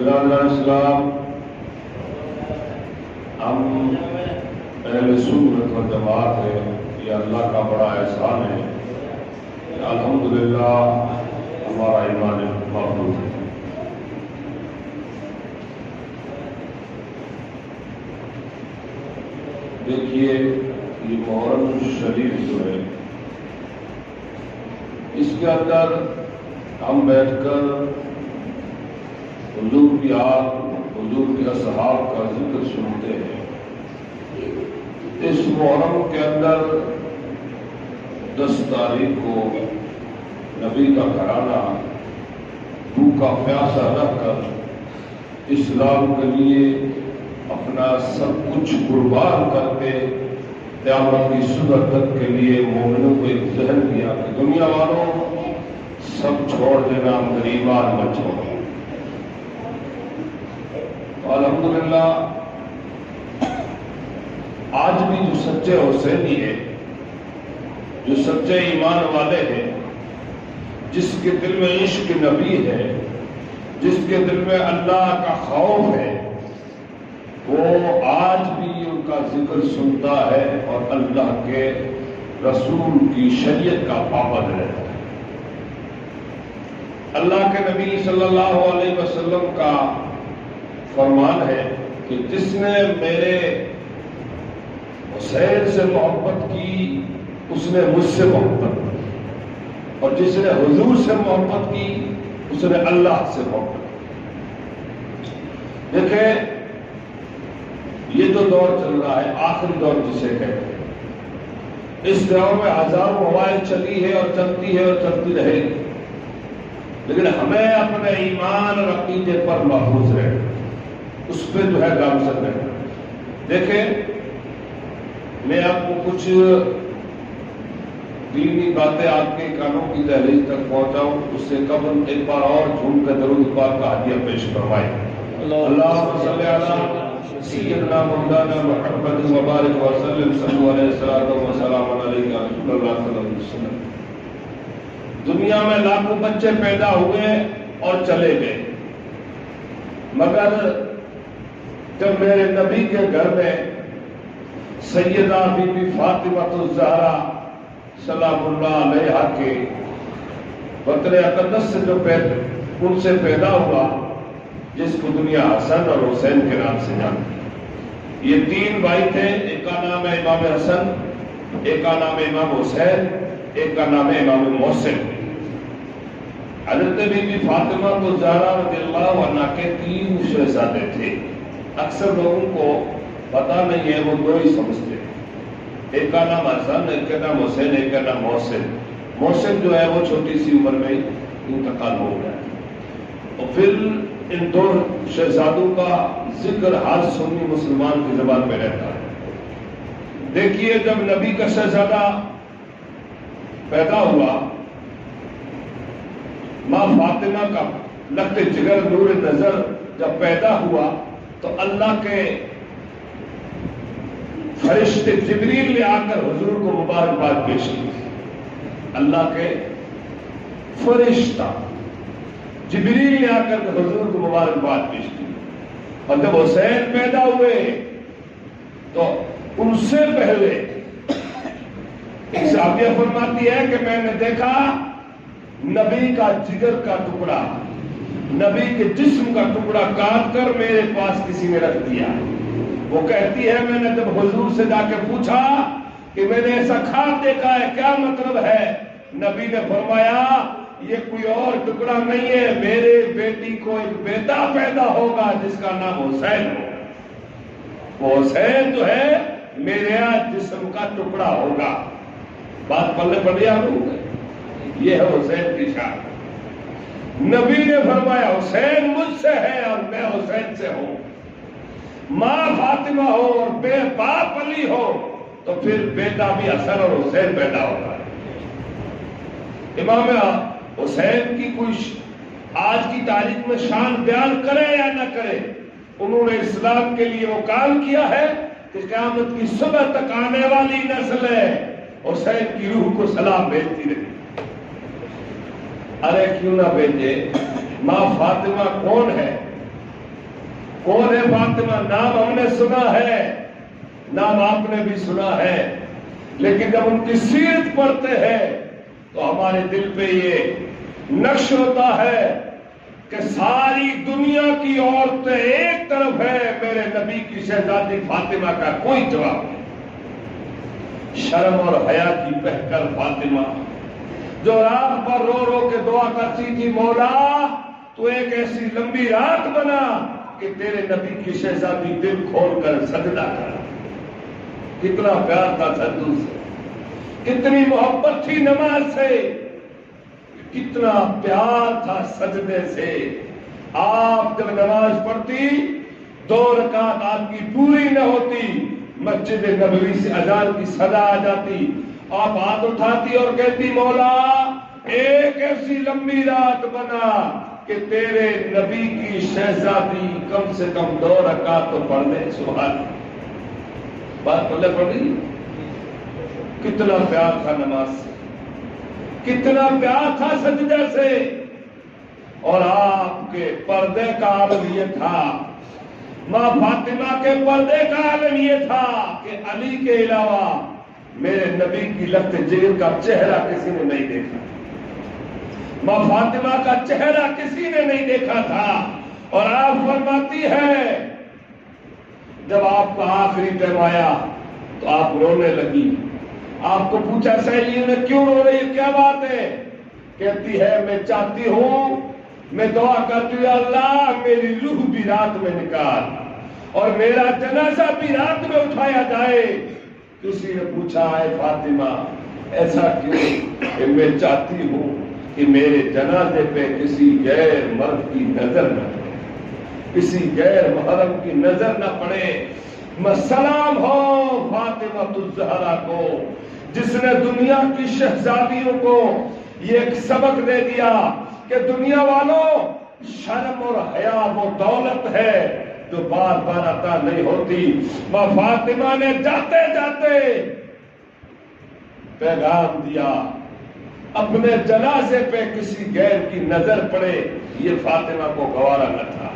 برادران اسلام، ہم اہل سنت و جماعت ہے، یہ اللہ کا بڑا احسان ہے کہ الحمدللہ ہمارا ایمان محفوظ ہے۔ دیکھیے یہ محرم شریف جو ہے، اس کے اندر ہم بیٹھ کر حضور کی آت، حضور کے اصحاب کا ذکر سنتے ہیں۔ اس محرم کے اندر 10 تاریخ کو نبی کا گھرانہ بھوکا پیاسا رہ کر اسلام کے لیے اپنا سب کچھ قربان کرتے قیامت کی صبح تک کے لیے مومنوں کو ایک ذہن دیا کہ دنیا والوں سب چھوڑ دینا، غریبان مت چھوڑو۔ الحمدللہ آج بھی جو سچے حسینی ہیں، جو سچے ایمان والے ہیں، جس کے دل میں عشق نبی ہے، جس کے دل میں اللہ کا خوف ہے، وہ آج بھی ان کا ذکر سنتا ہے اور اللہ کے رسول کی شریعت کا پابند رہتا ہے۔ اللہ کے نبی صلی اللہ علیہ وسلم کا فرمان ہے کہ جس نے میرے حسین سے محبت کی اس نے مجھ سے محبت کی، اور جس نے حضور سے محبت کی اس نے اللہ سے محبت کی۔ دیکھیں یہ جو دور چل رہا ہے، آخری دور جسے کہتے ہیں، اس دور میں ہزاروں ہوائیں چلی ہے اور چلتی ہے اور چلتی رہے گی، لیکن ہمیں اپنے ایمان اور عقیدے پر محفوظ رہنا، اس پہ جو ہے گامزن رہنا۔ دیکھیں میں آپ کو کچھ دینی باتیں آپ کے کانوں کی دہلیز تک پہنچاؤں، اس سے قبل ایک بار اور جھوم کر درود پاک کا ہدیہ پیش کروائیں۔ اللہم صلی علی سیدنا مولانا محمد وبارک وسلم، صلو علیہ الصلوۃ والسلام علیہ رسول اللہ صلی اللہ علیہ وسلم۔ دنیا میں لاکھوں بچے پیدا ہوئے اور چلے گئے، مگر جب میرے نبی کے گھر میں سیدہ بی بی فاطمہ الزہرا سلام اللہ علیہا کے وطن اقدس سے جو ان سے پیدا ہوا، جس کو دنیا حسن اور حسین کے نام سے جانتی، یہ 3 بھائی تھے، ایک کا نام ہے امام حسن، ایک کا نام ہے امام حسین، ایک کا نام ہے امام محسن۔ حضرت بی بی فاطمہ الزہرا رضی اللہ عنہا کے 3 شہزادے تھے۔ اکثر لوگوں کو پتا نہیں ہے، وہ 2 ہی سمجھتے ہیں، ایک کا نام حسن، ایک کا نام حسین، ایک کا نام محسن۔ محسن جو ہے وہ چھوٹی سی عمر میں انتقال ہو گیا، اور پھر ان 2 شہزادوں کا ذکر ہر سنی مسلمان کی زبان میں رہتا ہے۔ دیکھیے جب نبی کا شہزادہ پیدا ہوا، ماں فاطمہ کا لخت جگر نور نظر جب پیدا ہوا، تو اللہ کے فرشتے جبریل نے آ کر حضور کو مبارکباد پیش کی. اللہ کے فرشتہ جبریل نے آ کر حضور کو مبارکباد پیش کی. اور جب حسین پیدا ہوئے تو ان سے پہلے ایک صحابیہ فرماتی ہے کہ میں نے دیکھا نبی کا جگر کا ٹکڑا، نبی کے جسم کا ٹکڑا کاٹ کر میرے پاس کسی نے رکھ دیا. وہ کہتی ہے میں نے جب حضور سے جا کے پوچھا کہ میں نے ایسا خواب دیکھا ہے، کیا مطلب ہے؟ نبی نے فرمایا یہ کوئی اور ٹکڑا نہیں ہے، میرے بیٹی کو ایک بیٹا پیدا ہوگا جس کا نام حسین ہو. وہ حسین جو ہے میرے جسم کا ٹکڑا ہوگا. بات پلے پڑیا یہ ہے حسین کی شان. نبی نے فرمایا حسین مجھ سے ہے اور میں حسین سے ہوں. ماں فاطمہ ہو اور بے باپ علی ہو تو پھر بیٹا بھی حسن اور حسین پیدا ہوگا. امام حسین کی کوئی آج کی تاریخ میں شان بیان کرے یا نہ کرے، انہوں نے اسلام کے لیے وہ کام کیا ہے کہ قیامت کی صبح تک آنے والی نسل ہے حسین کی روح کو سلام بھیجتی رہی. ارے کیوں نہ بھیجے؟ ماں فاطمہ کون ہے؟ کون ہے فاطمہ؟ نام ہم نے سنا ہے، نام آپ نے بھی سنا ہے، لیکن جب ان کی سیرت پڑھتے ہیں تو ہمارے دل پہ یہ نقش ہوتا ہے کہ ساری دنیا کی عورتیں ایک طرف ہے، میرے نبی کی شہزادی فاطمہ کا کوئی جواب نہیں. شرم اور حیا کی بہتر فاطمہ جو رات پر رو رو کے دعا کرتی تھی، مولا تو ایک ایسی لمبی رات بنا کہ تیرے نبی کی شہزادی دل کھول کر سجدہ کر. کتنا پیار تھا سجدوں سے، کتنی محبت تھی نماز سے، کتنا پیار تھا سجدے سے. آپ جب نماز پڑھتی 2 رکعت آپ کی پوری نہ ہوتی، مسجد نبوی سے اذان کی صدا آ جاتی، آپ ہاتھ اٹھاتی اور کہتی مولا ایک ایسی لمبی رات بنا کہ تیرے نبی کی شہزادی کم سے کم 2 رکعت تو پڑھ دے. سبحان اللہ. بات بولے پڑھی. کتنا پیار تھا نماز سے، کتنا پیار تھا سجدے سے. اور آپ کے پردے کا عالم یہ تھا، ماں فاطمہ کے پردے کا عالم یہ تھا کہ علی کے علاوہ میرے نبی کی لخت جگر کا چہرہ کسی نے نہیں دیکھا، ماں فاطمہ کا چہرہ کسی نے نہیں دیکھا تھا. اور آپ فرماتی ہے جب آپ کا آخری ٹائم آیا تو آپ رونے لگی. آپ کو پوچھا سہیلیوں نے کیوں رو رہی ہے، کیا بات ہے؟ کہتی ہے میں چاہتی ہوں، میں دعا کرتی ہوں اللہ میری روح بھی رات میں نکال اور میرا جنازہ بھی رات میں اٹھایا جائے. کسی نے پوچھا ہے فاطمہ ایسا کیوں؟ کہ میں چاہتی ہوں کہ میرے جنازے پہ کسی غیر مرد کی نظر نہ پڑے، کسی غیر محرم کی نظر نہ پڑے. سلام ہو فاطمہ الزہرا کو جس نے دنیا کی شہزادیوں کو یہ ایک سبق دے دیا کہ دنیا والوں شرم اور حیا وہ دولت ہے جو بار بار عطا نہیں ہوتی. ماں فاطمہ نے جاتے جاتے پیغام دیا اپنے جنازے پہ کسی غیر کی نظر پڑے، یہ فاطمہ کو گوارا نہ تھا.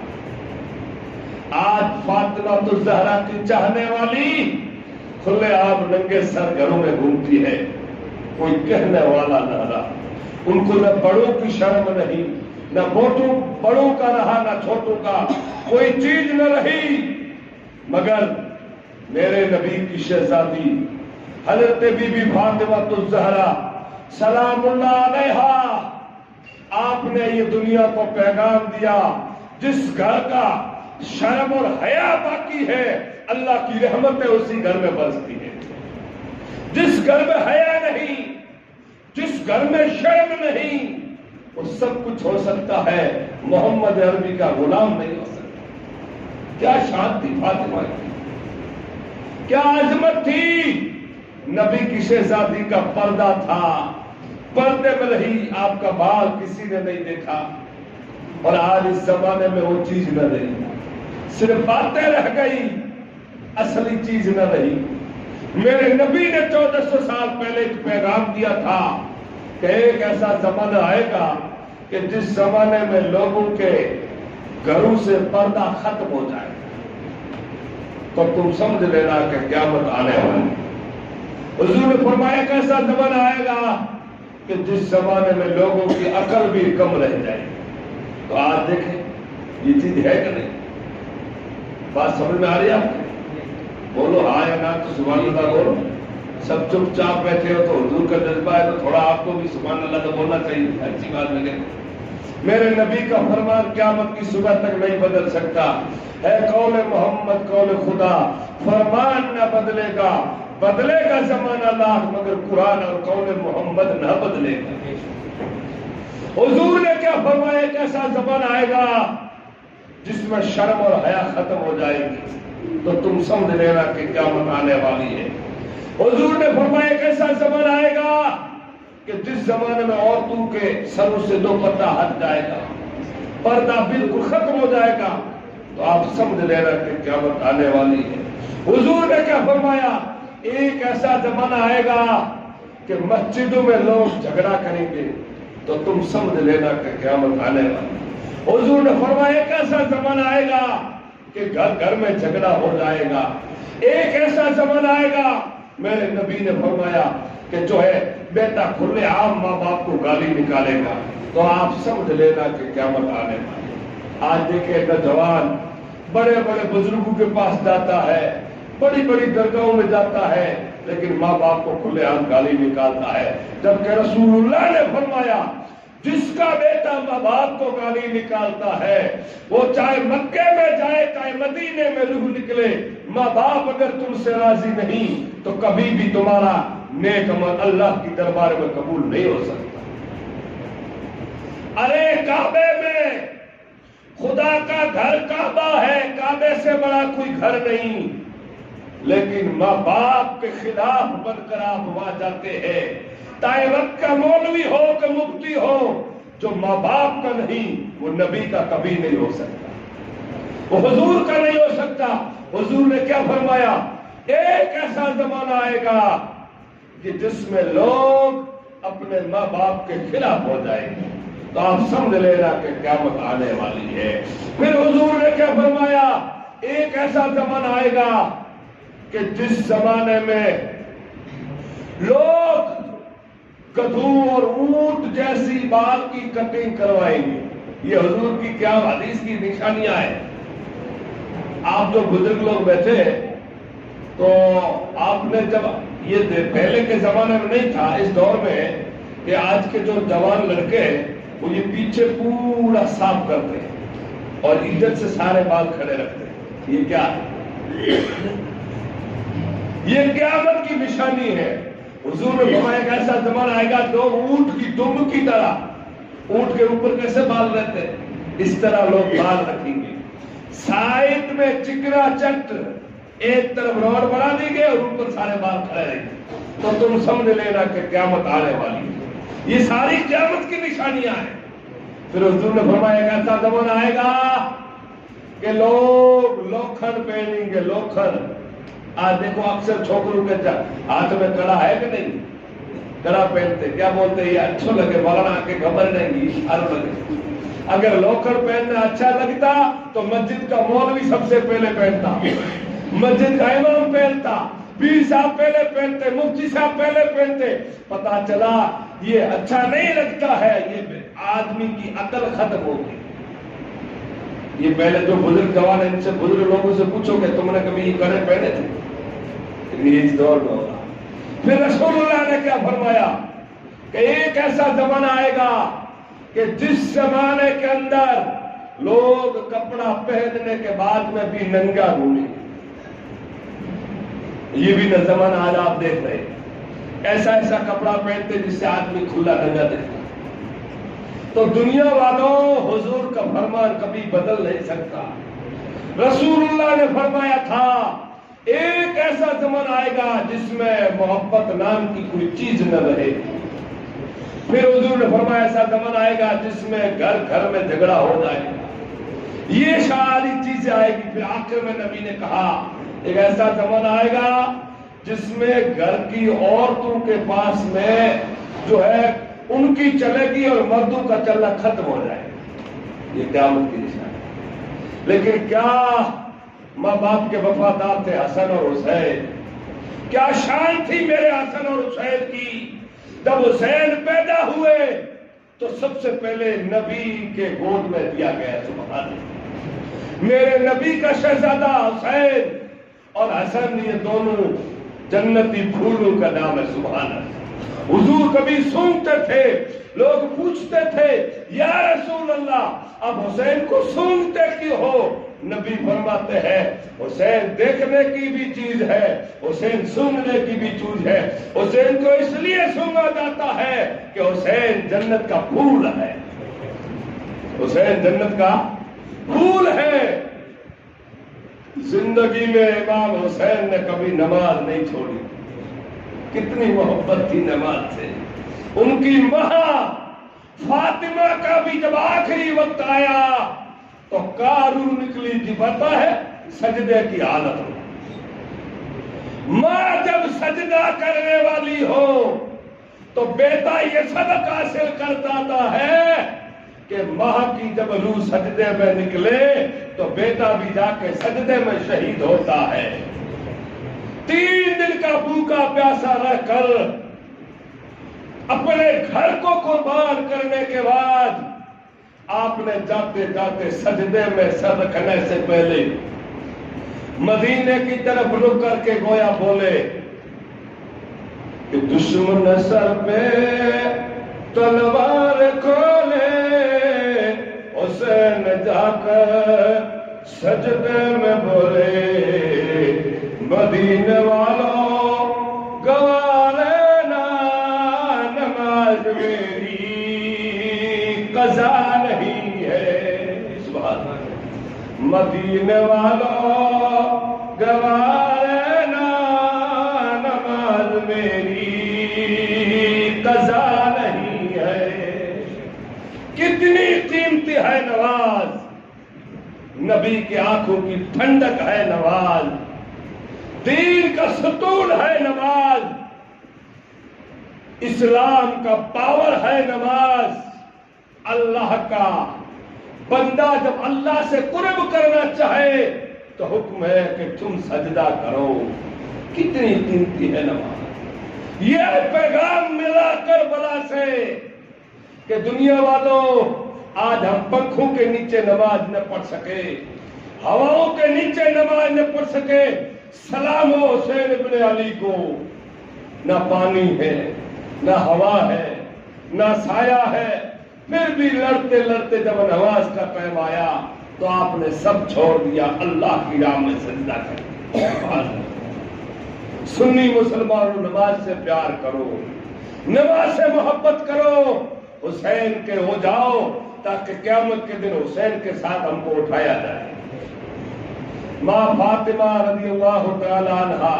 آج فاطمہ الزہرا کی چاہنے والی کھلے عام ننگے سر گھروں میں گھومتی ہے، کوئی کہنے والا نہ رہا. ان کو نہ بڑوں کی شرم نہیں، نہ بڑوں کا رہا نہ چھوٹوں کا، کوئی چیز نہ رہی. مگر میرے نبی کی شہزادی حضرت بی بی فاطمہ الزہرا سلام اللہ علیہا، آپ نے یہ دنیا کو پیغام دیا جس گھر کا شرم اور حیا باقی ہے اللہ کی رحمتیں اسی گھر میں برستی ہے. جس گھر میں حیا نہیں، جس گھر میں شرم نہیں، وہ سب کچھ ہو سکتا ہے، محمد عربی کا غلام نہیں ہو سکتا. کیا شان تھی فاطمہ کی، کیا عظمت تھی. نبی کی شہزادی کا پردہ تھا، پردے میں رہی، آپ کا بال کسی نے نہیں دیکھا. اور آج اس زمانے میں وہ چیز نہ رہی، صرف باتیں رہ گئی، اصلی چیز نہ رہی. میرے نبی نے 1400 سال پہلے ایک پیغام دیا تھا کہ ایک ایسا زمانہ آئے گا کہ جس زمانے میں لوگوں کے گھروں سے پردہ ختم ہو جائے تو تم سمجھ لینا کہ قیامت آنے والی۔ حضور نے فرمایا کیسا زمانہ آئے گا کہ جس زمانے میں لوگوں کی عقل بھی کم رہ جائے۔ تو آج دیکھیں یہ چیز ہے کہ نہیں؟ بات سمجھ میں آ رہی ہے آپ کو؟ بولو ہاں یا نہ تو سبحان اللہ بولو۔ سب چپ چاپ بیٹھے ہو تو حضور کا جذبہ ہے تو تھوڑا آپ کو بھی سبحان اللہ تو بولنا چاہیے، اچھی بات لگے۔ میرے نبی کا فرمان قیامت کی صبح تک نہیں بدل سکتا ہے، قول محمد قول خدا، فرمان نہ بدلے گا، بدلے گا زمانہ لاکھ مگر قرآن اور قول محمد نہ بدلے گا۔ حضور نے کیا فرمایا؟ ایک ایسا زمانہ آئے گا جس میں شرم اور حیا ختم ہو جائے گی، تو تم سمجھ لینا کہ قیامت آنے والی ہے۔ حضور نے فرمایا ایک ایسا زمانہ آئے گا کہ جس زمانے میں عورتوں کے سروں سے دوپٹہ ہٹ جائے گا، پردہ بالکل ختم ہو جائے گا، تو آپ سمجھ لینا کہ قیامت آنے والی ہے۔ حضور نے کیا فرمایا؟ ایک ایسا زمانہ آئے گا کہ مسجدوں میں لوگ جھگڑا کریں گے، تو تم سمجھ لینا کہ قیامت آنے والی۔ حضور نے فرمایا ایک ایسا زمانہ آئے گا کہ گھر گھر میں جھگڑا ہو جائے گا۔ ایک ایسا زمانہ آئے گا، میرے نبی نے فرمایا کہ جو ہے بیٹا کھلے عام ماں باپ کو گالی نکالے گا، تو آپ سمجھ لینا کہ قیامت آنے والی۔ آج دیکھیں نوجوان بڑے بڑے بزرگوں کے پاس جاتا ہے، بڑی بڑی درگاہوں میں جاتا ہے، لیکن ماں باپ کو کھلے عام گالی نکالتا ہے، جبکہ رسول اللہ نے فرمایا جس کا بیٹا ماں باپ کو گالی نکالتا ہے وہ چاہے مکے میں جائے چاہے مدینے میں روح نکلے، ماں باپ اگر تم سے راضی نہیں تو کبھی بھی تمہارا نیک عمل اللہ کی دربار میں قبول نہیں ہو سکتا۔ ارے کعبے میں خدا کا گھر کعبہ ہے، کعبے سے بڑا کوئی گھر نہیں، لیکن ماں باپ کے خلاف بن کر آپ وہاں جاتے ہیں۔ تائے وقت کا مولوی ہو کہ مفتی ہو، جو ماں باپ کا نہیں وہ نبی کا کبھی نہیں ہو سکتا، وہ حضور کا نہیں ہو سکتا۔ حضور نے کیا فرمایا؟ ایک ایسا زمانہ آئے گا کہ جس میں لوگ اپنے ماں باپ کے خلاف ہو جائیں گے، تو آپ سمجھ لینا کہ قیامت آنے والی ہے۔ پھر حضور نے کیا فرمایا؟ ایک ایسا زمانہ آئے گا کہ جس زمانے میں لوگ گدھوں اور اونٹ جیسی بال کی کٹنگ کروائیں گے۔ یہ حضور کی کیا حدیث کی نشانیاں ہیں۔ آپ جو بزرگ لوگ بیٹھے تو آپ نے جب یہ پہلے کے زمانے میں نہیں تھا، اس دور میں کہ آج کے جو جوان لڑکے وہ یہ پیچھے پورا صاف کرتے ہیں اور عزت سے سارے بال کھڑے رکھتے ہیں۔ یہ کیا ہے؟ یہ قیامت کی نشانی ہے۔ حضور نے فرمایا ایک ایسا زمانہ آئے گا جو اونٹ کی دم کی طرح، اونٹ کے اوپر کیسے بال رہتے ہیں اس طرح لوگ بال رکھیں گے، سائڈ میں چکنا چٹ ایک طرف روڈ بنا دی گئی اور اوپر سارے بال کھڑے رہیں گے، تو تم سمجھ لینا کہ قیامت آنے والی ہے۔ یہ ساری قیامت کی نشانیاں ہیں۔ پھر حضور نے فرمایا ایک ایسا زمانہ آئے گا کہ لوگ لوکھن پہنیں گے، لوکھن۔ آج دیکھو اکثر چھوکروں کے ہاتھ میں کڑا ہے کہ نہیں؟ کڑا پہنتے، کیا بولتے ہیں؟ یہ اچھا لگے، مولانا کے خبر نہیں، اشارہ لگے۔ اگر لوکھن پہننا اچھا لگتا تو مسجد کا مولوی سب سے پہلے پہنتا، مسجد کا امام پہنتا، پیر صاحب پہلے پہنتے، مفتی صاحب پہلے پہنتے۔ پتا چلا یہ اچھا نہیں لگتا ہے، یہ آدمی کی عقل ختم ہوگی۔ یہ پہلے جو بزرگ جوان ہیں ان سے بزرگ لوگوں سے پوچھو کہ تم نے کبھی یہ کڑے پہنے تھے؟ اس دور میں ہوگا۔ پھر رسول اللہ نے کیا فرمایا کہ ایک ایسا زمانہ آئے گا کہ جس زمانے کے اندر لوگ کپڑا پہننے کے بعد میں بھی ننگا گھومیں گے۔ یہ بھی زمانہ آج آپ دیکھ رہے ہیں، ایسا ایسا کپڑا پہنتے جس سے آدمی کھلا ننگا دیکھتا۔ تو دنیا والوں حضور کا فرمان کبھی بدل نہیں سکتا۔ رسول اللہ نے فرمایا تھا ایک ایسا زمانہ آئے گا جس میں محبت نام کی کوئی چیز نہ رہے۔ پھر حضور نے فرمایا ایسا زمانہ آئے گا جس میں گھر گھر میں جھگڑا ہو جائے گا۔ یہ ساری چیزیں آئے گی۔ پھر آخر میں نبی نے کہا ایک ایسا زمانہ آئے گا جس میں گھر کی عورتوں کے پاس میں جو ہے ان کی چلے گی اور مردوں کا چلنا ختم ہو جائے گا، یہ قیامت کی نشانی۔ لیکن کیا ماں باپ کے وفادار تھے حسن اور حسین، کیا شان تھی میرے حسن اور حسین کی۔ جب حسین پیدا ہوئے تو سب سے پہلے نبی کے گود میں دیا گیا، سبحان اللہ، میرے نبی کا شہزادہ حسین اور حسن، یہ دونوں جنتی پھولوں کا نام ہے، سبحان اللہ۔ حضور کبھی سونگتے تھے، لوگ پوچھتے تھے یا رسول اللہ اب حسین کو سونگتے کیوں ہو؟ نبی فرماتے ہیں حسین دیکھنے کی بھی چیز ہے، حسین سونگنے کی بھی چیز ہے۔ حسین کو اس لیے سونگا جاتا ہے کہ حسین جنت کا پھول ہے، حسین جنت کا پھول ہے۔ زندگی میں امام حسین نے کبھی نماز نہیں چھوڑی، کتنی محبت تھی نماز سے۔ ان کی ماں فاطمہ کا بھی جب آخری وقت آیا تو کارو نکلی تھی، پتہ ہے سجدے کی حالت میں۔ ماں جب سجدہ کرنے والی ہو تو بیٹا یہ سبق حاصل کرتا ہے کہ ماں کی جب روح سجدے میں نکلے تو بیٹا بھی جا کے سجدے میں شہید ہوتا ہے۔ 3 دن کا بھوکا پیاسا رہ کر اپنے گھر کو قربان کرنے کے بعد آپ نے جاتے جاتے سجدے میں سر رکھنے سے پہلے مدینے کی طرف رک کر کے گویا بولے کہ دشمن سر پہ تلوار کھولے، حسین جا کر سجدے میں بولے مدینے والوں گوار نا نماز میری قضا نہیں ہے، سبحان اللہ، مدینے والوں گوار نا نماز میری قضا نہیں ہے۔ کتنی قیمتی ہے نماز، نبی کی آنکھوں کی ٹھنڈک ہے نماز، دین کا ستون ہے نماز، اسلام کا پاور ہے نماز۔ اللہ کا بندہ جب اللہ سے قرب کرنا چاہے تو حکم ہے کہ تم سجدہ کرو، کتنی قیمتی ہے نماز۔ یہ پیغام ملا کربلا سے کہ دنیا والوں آج ہم پنکھوں کے نیچے نماز نہ پڑھ سکے، ہواؤں کے نیچے نماز نہ پڑھ سکے، سلام ہو حسین ابن علی کو، نہ پانی ہے نہ ہوا ہے نہ سایہ ہے، پھر بھی لڑتے لڑتے جب نماز کا ٹائم آیا تو آپ نے سب چھوڑ دیا، اللہ کی راہ میں سجدہ کر۔ سنی مسلمانوں نماز سے پیار کرو، نماز سے محبت کرو، حسین کے ہو جاؤ تاکہ قیامت کے دن حسین کے ساتھ ہم کو اٹھایا جائے۔ ماں فاطمہ رضی اللہ تعالی عنہا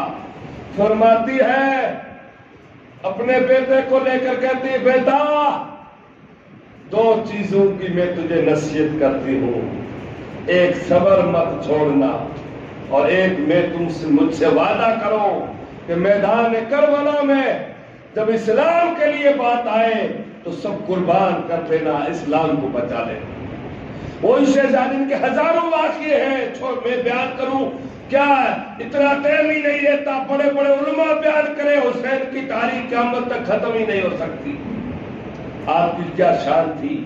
فرماتی ہے، اپنے بیٹے کو لے کر کہتی ہے بیٹا 2 چیزوں کی میں تجھے نصیحت کرتی ہوں، ایک صبر مت چھوڑنا اور ایک میں تم سے مجھ سے وعدہ کرو کہ میدان کربلا میں جب اسلام کے لیے بات آئے تو سب قربان کر دینا، اسلام کو بچا لینا۔ وہ شہزادین کے ہزاروں واقعے ہیں، میں بیان کروں کیا اتنا ٹائم ہی نہیں رہتا، بڑے بڑے علماء بیان کرے، حسین کی تاریخ قیامت تک ختم ہی نہیں ہو سکتی۔ آپ کی کیا شان تھی۔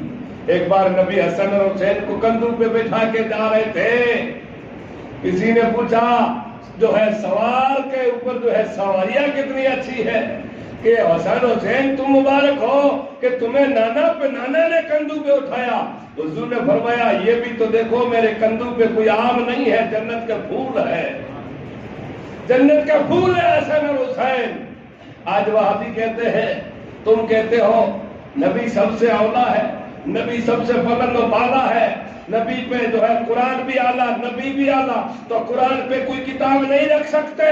ایک بار نبی حسن اور حسین کو کندھوں پہ بٹھا کے جا رہے تھے، کسی نے پوچھا جو ہے سوار کے اوپر جو ہے سواریاں کتنی اچھی ہے کہ حسن حسین تم مبارک ہو کہ تمہیں نانا نے کندھوں پہ اٹھایا۔ حضور نے فرمایا یہ بھی تو دیکھو میرے کندھوں پہ کوئی آم نہیں ہے، جنت کا پھول ہے، جنت کا پھول ہے حسن اور حسین۔ آج وہابی کہتے ہیں، تم کہتے ہو نبی سب سے اولا ہے، نبی سب سے بلند و بالا ہے، نبی پہ جو ہے قرآن بھی اعلیٰ، نبی بھی اعلیٰ، تو قرآن پہ کوئی کتاب نہیں رکھ سکتے؟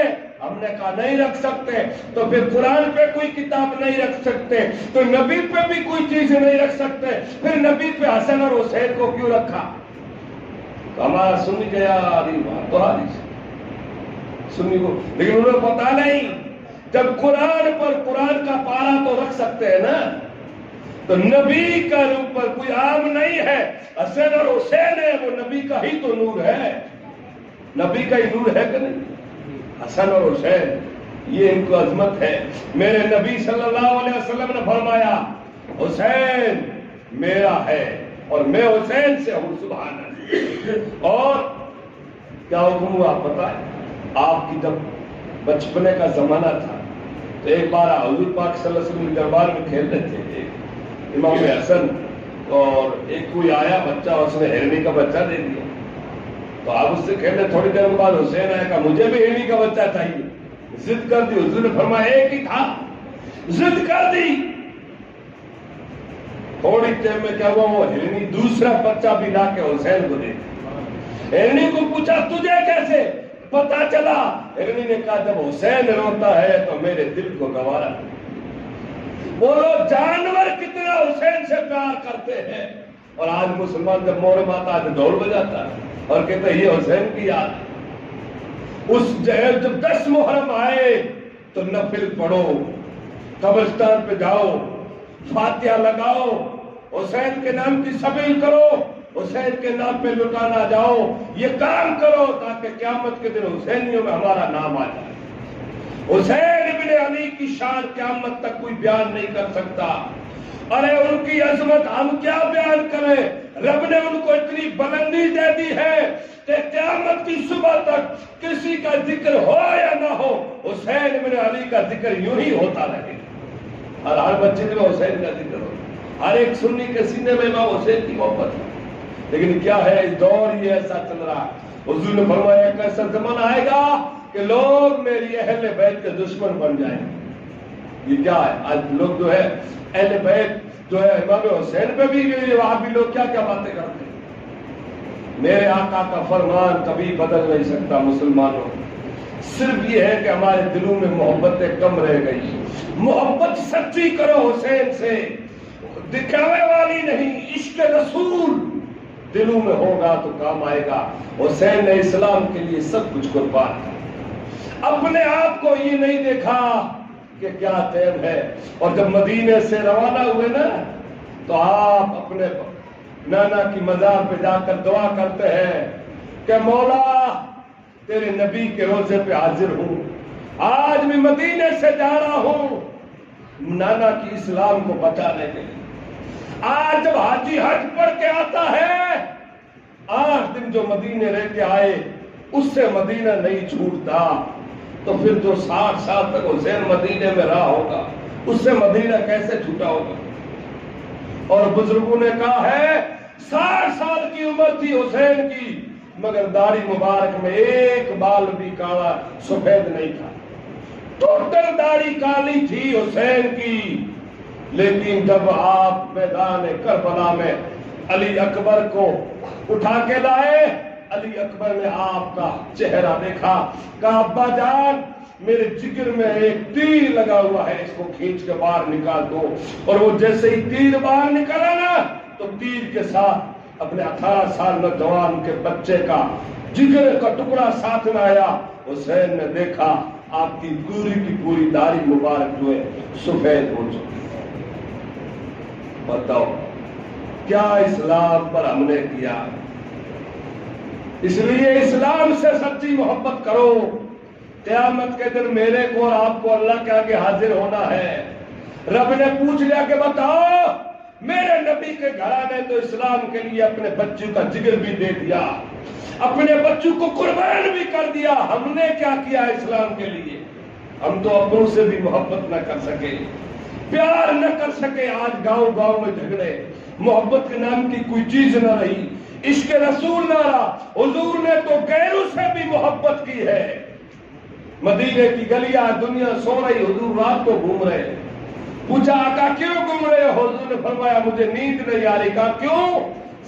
ہم نے کہا نہیں رکھ سکتے، تو پھر قرآن پہ کوئی کتاب نہیں رکھ سکتے تو نبی پہ بھی کوئی چیز نہیں رکھ سکتے، پھر نبی پہ حسن اور حسین کو کیوں رکھا؟ تو ہمارا سن گیا سنی کو، لیکن انہیں پتا نہیں جب قرآن پر قرآن کا پارا تو رکھ سکتے ہیں نا، تو نبی کا اوپر کوئی عام نہیں ہے، حسن اور حسین ہے، وہ نبی کا ہی تو نور ہے، نبی کا ہی نور ہے کہ نہیں؟ حسن اور حسین یہ ان کو عظمت ہے۔ میرے نبی صلی اللہ علیہ وسلم نے فرمایا حسین میرا ہے اور میں حسین سے ہوں، سبحان اللہ۔ اور کیا حکم ہوا پتا ہے؟ آپ کی جب بچپنے کا زمانہ تھا تو ایک بار حضور پاک صلی اللہ علیہ وسلم کے دربار میں کھیل رہے تھے، امام حسن اور ایک کوئی آیا بچہ، اس نے ہرنی کا بچہ دے دیا، تو آپ اس سے کھیلے، تھوڑی دیر بعد حسین آیا کہا مجھے بھی ہرنی کا بچہ چاہیے، ضد کر دی، حضور نے فرمایا ایک ہی تھا، ضد کر دی، تھوڑی دیر میں کیا ہوا، وہ ہرنی دوسرا بچہ بھی لا کے حسین کو دے دیا۔ ہرنی کو پوچھا تجھے کیسے پتا چلا؟ ہرنی نے کہا جب حسین روتا ہے تو میرے دل کو گوارا۔ بولو جانور کتنا حسین سے پیار کرتے ہیں، اور آج مسلمان جب محرم آتا ہے تو ڈھول بجاتا ہے اور کہتے ہیں یہ حسین کی یاد ہے۔ اس جب 10 محرم آئے تو نفل پڑھو، قبرستان پہ جاؤ، فاتحہ لگاؤ، حسین کے نام کی سبیل کرو، حسین کے نام پہ لٹانا جاؤ، یہ کام کرو تاکہ قیامت کے دن حسینیوں میں ہمارا نام آ جائے۔ حسین ابن علی کی شان قیامت تک کوئی بیان نہیں کر سکتا، ارے ان کی عظمت ہم کیا بیان کریں، رب نے ان کو اتنی بلندی دے دی ہے کہ قیامت کی صبح تک کسی کا ذکر ہو یا نہ ہو، حسین ابن علی کا ذکر یوں ہی ہوتا رہے، اور ہر مسجد میں حسین کا ذکر ہو، ہر ایک سنی کے سینے میں امام حسین کی محبت ہے۔ لیکن کیا ہے اس دور یہ ایسا چل رہا ہے، حضور نے فرمایا ایک ایسا زمانہ آئے گا کہ لوگ میری اہل بیت کے دشمن بن جائیں گے۔ یہ کیا ہے؟ آج لوگ جو ہے اہل بیت جو ہے امام حسین پہ بھی وہاں بھی لوگ کیا کیا باتیں کرتے ہیں۔ میرے آقا کا فرمان کبھی بدل نہیں سکتا مسلمانوں، صرف یہ ہے کہ ہمارے دلوں میں محبتیں کم رہ گئی۔ محبت سچی کرو حسین سے، دکھاوے والی نہیں، عشق رسول دلوں میں ہوگا تو کام آئے گا۔ حسین نے اسلام کے لیے سب کچھ قربان کیا، اپنے آپ کو یہ نہیں دیکھا کہ کیا ٹائم ہے، اور جب مدینے سے روانہ ہوئے نا تو آپ اپنے نانا کی مزار پہ جا کر دعا کرتے ہیں کہ مولا تیرے نبی کے روزے پہ حاضر ہوں، آج میں مدینے سے جا رہا ہوں نانا کی اسلام کو بچانے کے لیے۔ آج جب حاجی حج پڑھ کے آتا ہے، 8 دن جو مدینے رہ کے آئے اس سے مدینہ نہیں چھوٹتا، تو پھر جو 60 سال تک حسین مدینے میں رہا ہوگا اس سے مدینہ کیسے چھوٹا ہوگا؟ اور بزرگوں نے کہا ہے 60 سال کی عمر تھی حسین کی، مگر داڑھی مبارک میں ایک بال بھی کالا سفید نہیں تھا، ٹوٹل داڑھی کالی تھی حسین کی۔ لیکن جب آپ میدان کربلا میں علی اکبر کو اٹھا کے لائے، علی اکبر نے آپ کا چہرہ دیکھا، کہا ابا جان میرے جگر میں ایک تیر لگا ہوا ہے، اس کو کھینچ کے باہر نکال دو۔ اور وہ جیسے ہی تیر باہر نکلا نا تو تیر کے ساتھ اپنے 18 سال نوجوان کے بچے کا جگر کا ٹکڑا ساتھ میں آیا۔ حسین نے دیکھا آپ کی پوری کی پوری داڑھی مبارک جو ہے سفید ہو چکی۔ بتاؤ کیا اسلام پر ہم نے کیا؟ اس لیے اسلام سے سچی محبت کرو، قیامت کے دن میرے کو اور آپ کو اللہ کے آگے حاضر ہونا ہے۔ رب نے پوچھ لیا کہ بتاؤ میرے نبی کے گھرانے تو اسلام کے لیے اپنے بچوں کا جگر بھی دے دیا، اپنے بچوں کو قربان بھی کر دیا، ہم نے کیا کیا اسلام کے لیے؟ ہم تو اپنوں سے بھی محبت نہ کر سکے، پیار نہ کر سکے۔ آج گاؤں گاؤں میں جھگڑے، محبت کے نام کی کوئی چیز نہ رہی، عشق رسول نہ رہا۔ حضور نے تو غیروں سے بھی محبت کی ہے۔ مدینے کی گلیاں دنیا سو رہی، حضور رات کو گھوم رہے، پوچھا آقا کیوں گھوم رہے؟ حضور نے فرمایا مجھے نیند نہیں آ رہی۔ کہا کیوں؟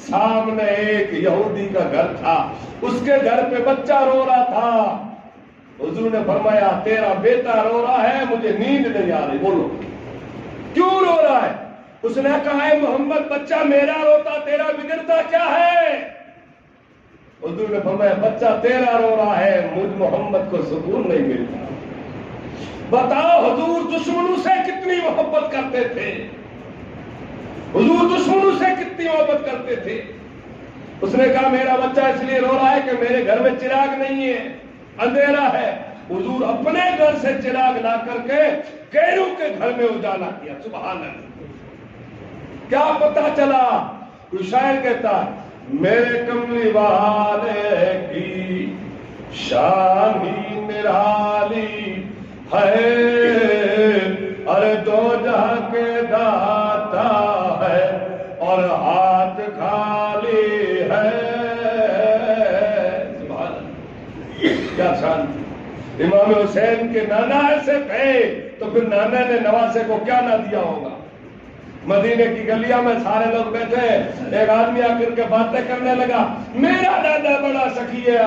سامنے ایک یہودی کا گھر تھا، اس کے گھر پہ بچہ رو رہا تھا۔ حضور نے فرمایا تیرا بیٹا رو رہا ہے، مجھے نیند نہیں آ رہی۔ بولو کیوں رو رہا ہے؟ اس نے کہا ہے محمد بچہ میرا روتا تیرا بگڑتا کیا ہے؟ حضور نے فرمایا بچہ تیرا رو رہا ہے، مجھ محمد کو سکون نہیں ملتا۔ بتاؤ حضور دشمنوں سے کتنی محبت کرتے تھے، حضور دشمنوں سے کتنی محبت کرتے تھے۔ اس نے کہا میرا بچہ اس لیے رو رہا ہے کہ میرے گھر میں چراغ نہیں ہے، اندھیرا ہے۔ حضور اپنے گھر سے چراغ لا کر کے غیروں کے گھر میں اجالا کیا۔ سبحان اللہ۔ کیا پتہ چلا؟ کوئی شاعر کہتا ہے میرے کملی والے کی شان ہی نرالی ہے، ارے دو جہاں کے داتا ہے اور ہاتھ خالی ہے۔ سبحان اللہ، کیا شان! امام حسین کے نانا ایسے تھے تو پھر نانا نے نواسے کو کیا نہ دیا ہوگا۔ مدینے کی گلیاں میں سارے لوگ بیٹھے، ایک آدمی آ کر کے باتیں کرنے لگا، میرا دادا بڑا سخی ہے،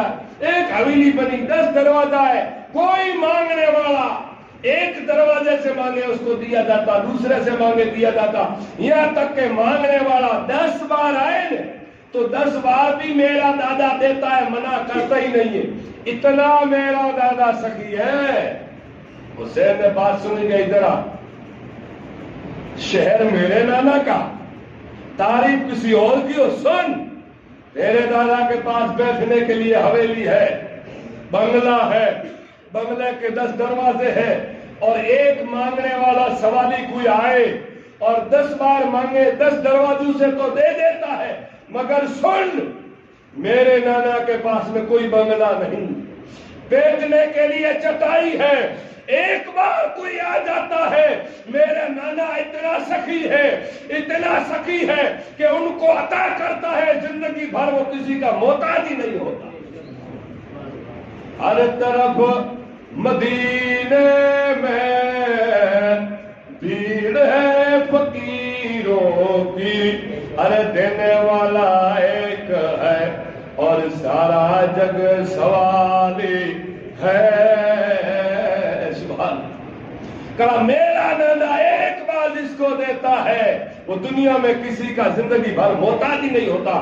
ایک حویلی بنی، 10 دروازہ ہے، کوئی مانگنے والا ایک دروازے سے مانگے اس کو دیا جاتا، دوسرے سے مانگے دیا جاتا، یہاں تک کہ مانگنے والا 10 بار آئے تو 10 بار بھی میرا دادا دیتا ہے، منع کرتا ہی نہیں ہے، اتنا میرا دادا سخی ہے۔ حسین نے بات سنی گئی، ادھر آ، شہر میرے نانا کا، تعریف کسی اور کی ہو، سن، تیرے دادا کے پاس بیٹھنے کے لیے حویلی ہے، بنگلہ ہے، بنگلے کے 10 دروازے ہیں، اور ایک مانگنے والا سوالی کوئی آئے اور 10 بار مانگے 10 دروازوں سے تو دے دیتا ہے، مگر سن، میرے نانا کے پاس میں کوئی بنگلہ نہیں، بیٹھنے کے لیے چٹائی ہے، ایک بار کوئی آ جاتا ہے، میرے نانا اتنا سخی ہے، اتنا سخی ہے کہ ان کو عطا کرتا ہے، زندگی بھر وہ کسی کا محتاج ہی نہیں ہوتا۔ ہر طرف مدینے میں بھیڑ ہے فقیروں کی، ارے دینے والا ایک ہے اور سارا جگ سوالی ہے۔ سبحان کہا میرا نانا ایک بار جس کو دیتا ہے وہ دنیا میں کسی کا زندگی بھر محتاج ہی نہیں ہوتا۔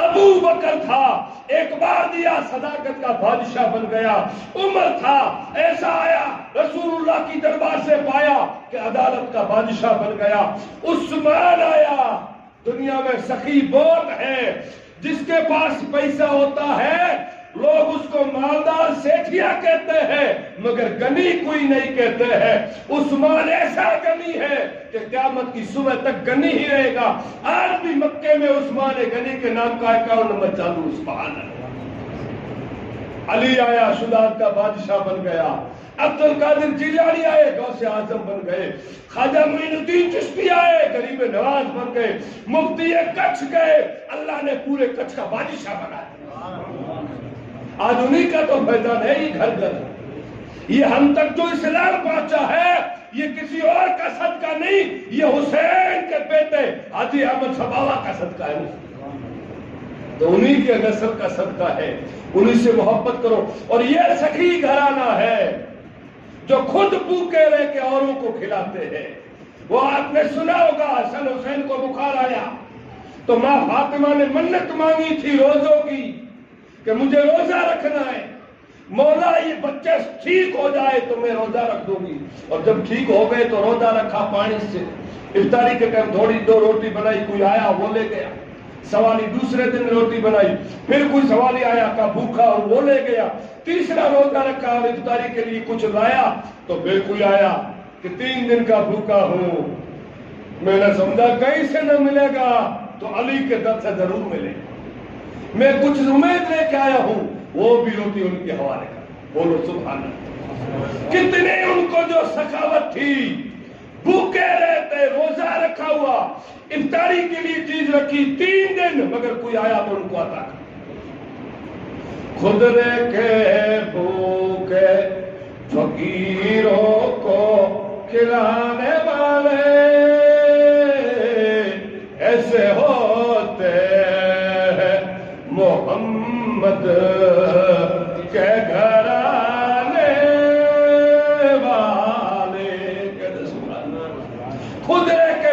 ابو بکر تھا، ایک بار دیا صداقت کا بادشاہ بن گیا۔ عمر تھا، ایسا آیا رسول اللہ کی دربار سے پایا کہ عدالت کا بادشاہ بن گیا۔ عثمان آیا، دنیا میں سخی بہت ہے، جس کے پاس پیسہ ہوتا ہے لوگ اس کو مالدار سیٹھیا کہتے ہیں مگر غنی کوئی نہیں کہتے ہیں۔ عثمان ایسا غنی ہے کہ قیامت کی صبح تک غنی ہی رہے گا۔ آج بھی مکے میں عثمان غنی کے نام کا 51 نمبر چالو۔ سبحان اللہ۔ علی آیا، شجاعت کا بادشاہ بن گیا۔ عبد القادر جیلانی آئے، غوث اعظم بن گئے۔ خواجہ معین الدین چشتی آئے، غریب نواز بن گئے۔ مفتی کچھ گئے، اللہ نے پورے کچھ کا بادشاہ بنایا۔ آج انہی کا تو فیضان ہے، یہ گھر گھر یہ ہم تک جو اسلام پہنچا ہے یہ کسی اور کا صدقہ نہیں، یہ حسین کے بیٹے حاجی احمد سباوا کا صدقہ ہے، تو انہی کے نسل کا صدقہ ہے، انہی سے محبت کرو۔ اور یہ سخی گھرانہ ہے جو خود بھوکے رہ کے اوروں کو کھلاتے ہیں۔ وہ آپ نے سنا ہوگا حسن حسین کو بخار آیا تو ماں فاطمہ نے منت مانگی تھی روزوں کی کہ مجھے روزہ رکھنا ہے، مولا یہ بچے ٹھیک ہو جائے تو میں روزہ رکھ دوں گی۔ اور جب ٹھیک ہو گئے تو روزہ رکھا پانی سے، افطاری کے ٹائم تھوڑی 2 روٹی بنائی، کوئی آیا وہ لے گیا، سوالی دوسرے دن روٹی بنائی، پھر کوئی سوالی آیا کا بھوکا اور وہ لے گیا، تیسرا روزہ رکھا اور افطاری کے لیے کچھ لایا تو پھر کوئی آیا کہ 3 دن کا بھوکا ہوں۔ میں نے سمجھا کہیں سے نہ ملے گا تو علی کے در سے ضرور ملے گا، میں کچھ امید لے کے آیا ہوں، وہ بھی روٹی ان کے حوالے کر۔ بولو سبحان اللہ۔ کتنے ان کو جو سخاوت تھی، بھوکے رہتے، روزہ رکھا ہوا، افطاری کے لیے چیز رکھی 3 دن، مگر کوئی آیا تو ان کو عطا کر۔ خود رہ کے بھوکے فقیروں کو کھلانے والے ایسے ہوتے ہیں محمد کے گھرانے والے۔ خود رہ کے